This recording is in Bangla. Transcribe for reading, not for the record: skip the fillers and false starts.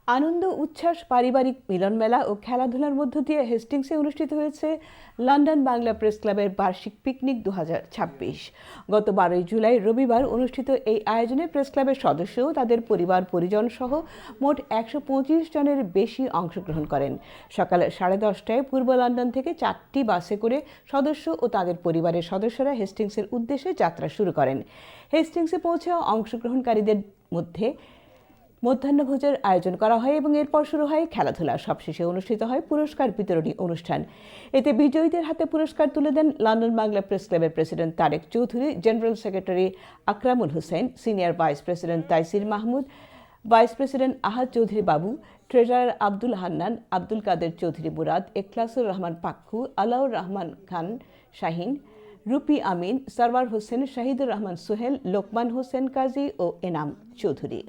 আনন্দ উচ্ছ্বাস পারিবারিক মিলনমেলা ও খেলাধুলার মধ্য দিয়ে হেস্টিংসে অনুষ্ঠিত হয়েছে লন্ডন বাংলা প্রেস ক্লাবের বার্ষিক পিকনিক 2026। গত 12 জুলাই রবিবার অনুষ্ঠিত এই আয়োজনে প্রেস ক্লাবের সদস্য ও তাদের পরিবার পরিজন সহ মোট 125 জনের বেশি অংশগ্রহণ করেন। সকাল 10:30টায় পূর্ব লন্ডন থেকে 4টি বাসে করে সদস্য ও তাদের পরিবারের সদস্যরা হেস্টিংসের উদ্দেশ্যে যাত্রা শুরু করেন। হেস্টিংসে পৌঁছে অংশগ্রহণকারীদের মধ্যে মধ্যাহ্নভোজের আয়োজন করা হয় এবং এরপর শুরু হয় খেলাধুলা। সবশেষে অনুষ্ঠিত হয় পুরস্কার বিতরণী অনুষ্ঠান। এতে বিজয়ীদের হাতে পুরস্কার তুলে দেন লন্ডন বাংলা প্রেস ক্লাবের president Tarek Chowdhury, general secretary Akramul Hossain, senior vice president Taisir Mahmud, vice president Ahad Chowdhury Babu, treasurer Abdul Hannan, Abdul Kader Chowdhury Murad, Ekhlasur Rahman Pakku, Alaur Rahman Khan Shahin, Rupi Amin, Sarwar Hossain, Shahidur Rahman Sohel, Lokman Hossain Kazi ও এনাম চৌধুরী।